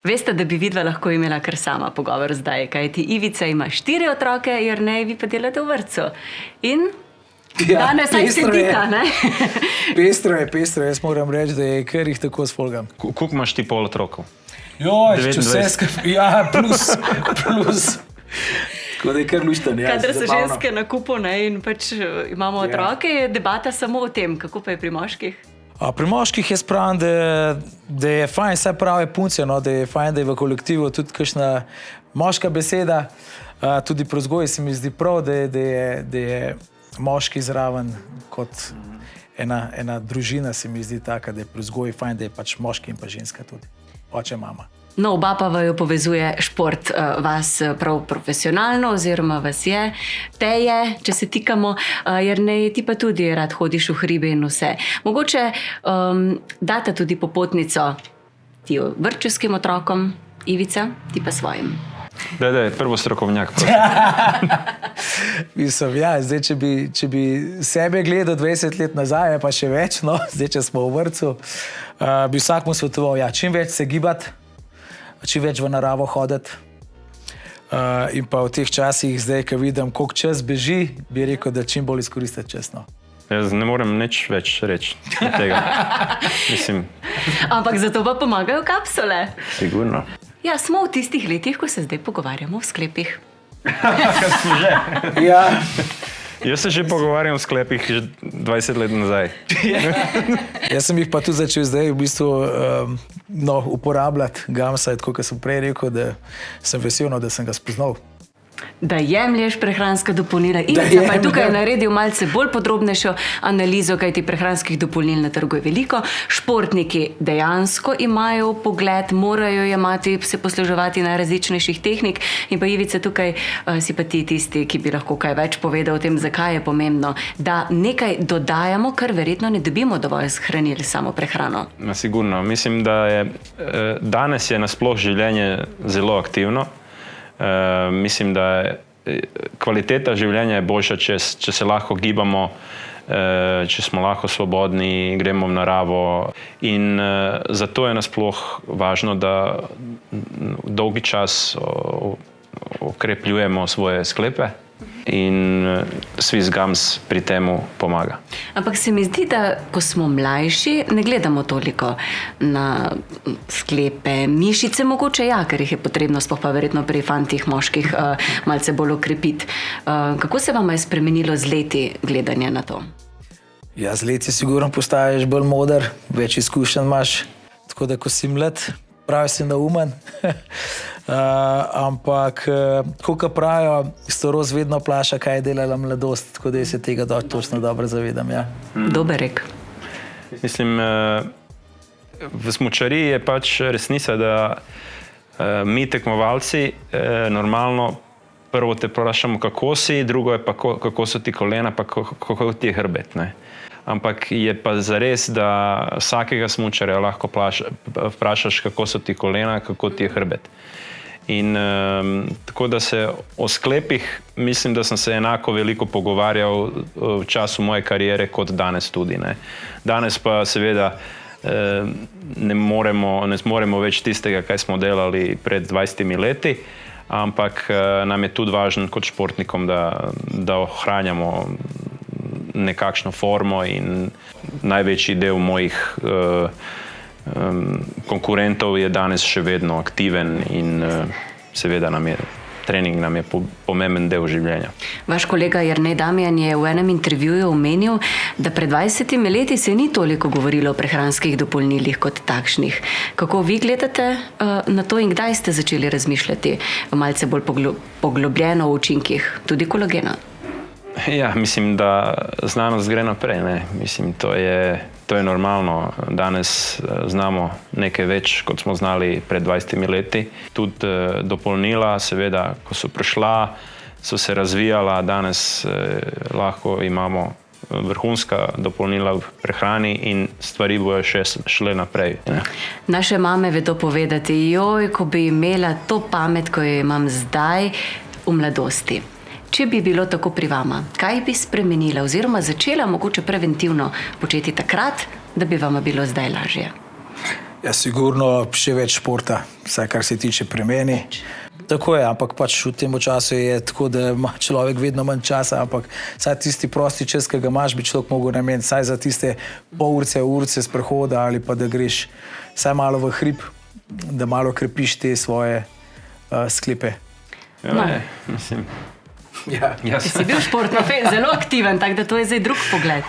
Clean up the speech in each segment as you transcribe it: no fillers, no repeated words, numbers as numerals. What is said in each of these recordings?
Veste, da bi vidva lahko imela kar sama pogovor zdaj, kajti Ivica ima 4 otroke, Jernej, vi pa delate v vrtcu. In danes saj sedita, ne? Pestro je, jaz moram reči, da je kar jih tako sfolgam. Koliko imaš ti pol otrokov? Če vse skupaj, plus. Tako da je kar lušten, ja. Kadar so ženske na kupu, ne, in pač imamo otroke, je debata samo o tem, kako pa je pri moških. Pri moških jaz pravim, da je fajn, vse prave punce, no, da je fajn, da je v kolektivu tudi kakšna moška beseda. Tudi pri vzgoji se mi zdi prav, da je moški zraven kot ena družina, se mi zdi taka, da je pri vzgoji fajn, da je pač moški in pa ženska tudi. Oče, mama. No, oba pa vaju povezuje šport, vas prav profesionalno oziroma vas je, teje, če se tikamo, Jernej, ti pa tudi rad hodiš v hribe in vse. Mogoče data tudi popotnico ti vrtčevskim otrokom, Ivica, ti pa svojim. Da, prvo strokovnjak. Mislim, ja, zdaj, če bi sebe gledal 20 let nazaj, pa še več, no, zdaj, če smo v vrtcu, bi vsakmu svetoval, ja, čim več se gibati, čim več v naravo hoditi. In pa v teh časih zdaj, ko vidim, koliko čas beži, bi rekel, da čim bolj izkoristiti čas, no. Jaz ne morem nič več reči od tega. Mislim. Ampak zato pa pomagajo kapsule. Sigurno. Ja, smo v tistih letih, ko se zdaj pogovarjamo v sklepih. Kaj smo že? Ja. Jaz se že pogovarjam v sklepih že 20 let nazaj. Jaz sem jih pa tudi začel zdaj v bistvu uporabljati Gamsa, tako kot sem prej rekel, da sem vesel, da sem ga spoznal. Da jemlješ prehranska dopolnila. Ivica pa je tukaj naredil malce bolj podrobnejšo analizo, kajti prehranskih dopolnil na trgu je veliko. Športniki dejansko imajo pogled, morajo jemati, se posluževati najrazličnejših tehnik. In pa Ivica, tukaj si pa ti tisti, ki bi lahko kaj več povedal o tem, zakaj je pomembno, da nekaj dodajamo, kar verjetno ne dobimo dovolj hranil samo prehrano. Sigurno. Mislim, da je danes je nasploh življenje zelo aktivno. Mislim, da kvaliteta življenja je boljša, če se lahko gibamo, če smo lahko svobodni, gremo v naravo. In zato je nasploh važno, da dolgi čas okrepljujemo svoje sklepe in Swiss Gums pri temu pomaga. Ampak se mi zdi, da ko smo mlajši, ne gledamo toliko na sklepe, mišice mogoče, ja, ker jih je potrebno, sploh pa verjetno pri fantih, moških malce bolj okrepiti. Kako se vam je spremenilo z leti gledanje na to? Ja, z leti sigurno postaješ bolj moder, več izkušenj imaš, tako da ko si mlad, pravi si naumen. Ampak, koliko pravijo, starost vedno plaša, kaj je delala mladost, tako da se tega točno dobro zavedam, ja. Dober rek. Mislim, v smučariji je pač resnica, da mi tekmovalci normalno prvo te vprašamo, kako si, drugo je pa kako so ti kolena, pa kako ti je hrbet, ne. Ampak je pa zares, da vsakega smučarja lahko vprašaš, kako so ti kolena, kako ti je hrbet. In tako da se o sklepih, mislim, da sem se enako veliko pogovarjal v času moje kariere kot danes tudi, ne. Danes pa seveda ne zmoremo več tistega, kaj smo delali pred 20 leti, ampak nam je tudi važno kot športnikom, da ohranjamo nekakšno formo in največji del mojih konkurentov je danes še vedno aktiven in seveda trening nam je pomemben del življenja. Vaš kolega Jernej Damjan je v enem intervjuju omenil, da pred 20 leti se ni toliko govorilo o prehranskih dopolnilih kot takšnih. Kako vi gledate na to in kdaj ste začeli razmišljati malce bolj poglobljeno o učinkih, tudi kolagena? Ja, mislim, da znanost gre naprej, ne. Mislim, to je normalno. Danes znamo nekaj več, kot smo znali pred 20 leti. Tudi dopolnila, seveda, ko so prišla, so se razvijala. Danes lahko imamo vrhunska dopolnila v prehrani in stvari bojo še šle naprej, ne. Naše mame vedo povedati, joj, ko bi imela to pamet, ko jo imam zdaj v mladosti. Če bi bilo tako pri vama, kaj bi spremenila oziroma začela mogoče preventivno početi takrat, da bi vama bilo zdaj lažje? Ja, sigurno še več športa, vsaj kar se tiče pri meni. Tako je, ampak pač v tem času je tako, da ima človek vedno manj časa, ampak vsaj tisti prosti čas, ki ga imaš, bi človek mogel nameniti vsaj za tiste pol urce sprehoda ali pa da greš vsaj malo v hrib, da malo krepiš te svoje sklepe. Ja, No. mislim, Ja. jaz, Si bil športno zelo aktiven, tako da to je zdaj drug pogled.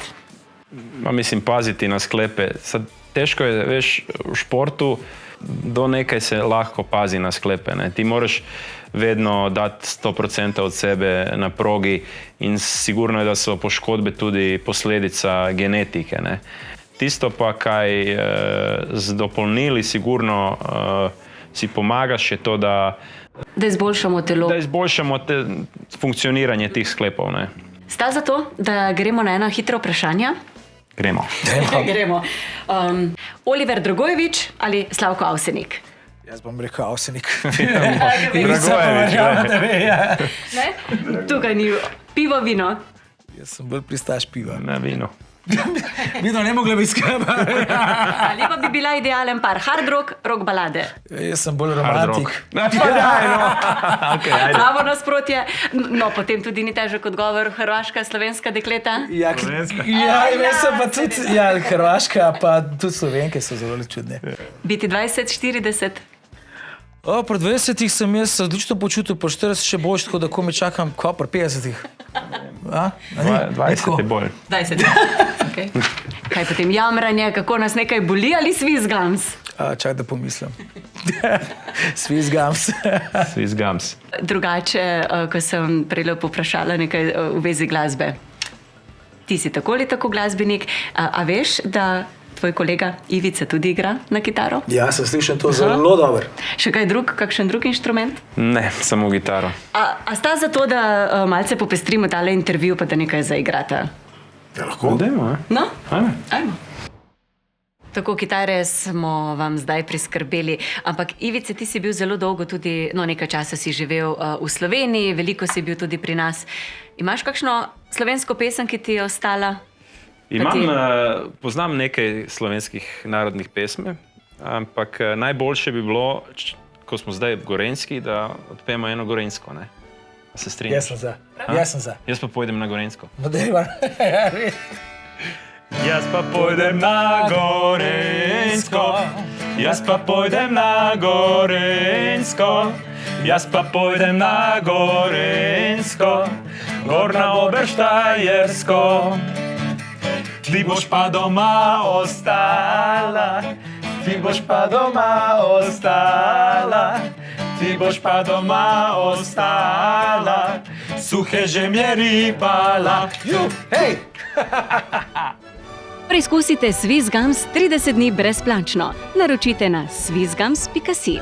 mislim, paziti na sklepe. Sad, težko je, veš, v športu do nekaj se lahko pazi na sklepe. Ne? Ti moraš vedno dati 100% od sebe na progi in sigurno je, da so poškodbe tudi posledica genetike. Ne? Tisto pa, kaj z dopolnili sigurno si pomagaš, je to, da izboljšamo telo. izboljšamo funkcioniranje teh sklepov. Ne? Sta za to, da gremo na ena hitra vprašanja? Gremo. Gremo. Oliver Dragojevič ali Slavko Avsenik? Jaz bom rekel Avsenik. Dragojevič, ja. Ne? Tukaj ni pivo, vino. Jaz sem bolj pristaš piva. Na vino. Vino ne mogla biti skrba. Ali pa bi bila idealen par hard rock balade. Jaz sem bolj Hard romantik. rock. Okay, ajde. Pravo nasprotje. No, potem tudi ni težek odgovor, hrvaška, slovenska dekleta. Ja, Slovenska. pa tudi, ja, Hrvaška, pa tudi Slovenke so zelo čudne. Biti 20, 40. Pri 20 sem jaz se odlično počutil, po 40 še boljš, tako da komaj čakam, ko pri 50. A? A ni? 20 je bolj. 20. Okay. Kaj potem jamranje, kako nas nekaj boli ali svizgams? Čak, da pomislim. Svizgams. Swiss Gums. Drugače, ko sem prej poprašala nekaj v vezi glasbe. Ti si tako ali tako glasbenik, a veš, da tvoj kolega Ivica tudi igra na kitaro? Ja, sem slišal to zelo dobro. Še kaj drug, kakšen drug inštrument? Ne, samo gitaro. A sta za to, da malce popestrimo tale intervju, pa da nekaj zaigrata? Ja, lahko. Dajmo, No, Ajme. ajmo. Tako, kitare smo vam zdaj priskrbeli, ampak Ivice, ti si bil zelo dolgo tudi, no nekaj časa si živel v Sloveniji, veliko si bil tudi pri nas. Imaš kakšno slovensko pesem, ki ti je ostala? Poznam nekaj slovenskih narodnih pesmi, ampak najboljše bi bilo, ko smo zdaj v Gorenjski, da odpemo eno gorenjsko. Ne? A se strinjaš? Jaz sem za. Jaz pa pojdem na Gorenjsko. No, dejva. Jaz pa pojdem na Gorenjsko, jaz pa pojdem na Gorenjsko, jaz pa pojdem na Gorenjsko, gor na Oberštajersko. Ti boš pa doma ostala, ti boš pa doma ostala, ti boš pa doma ostala, suhe žemlje ribala. Hej! Preizkusite Swiss Gums 30 dni brezplačno. Naročite na swissgums.si.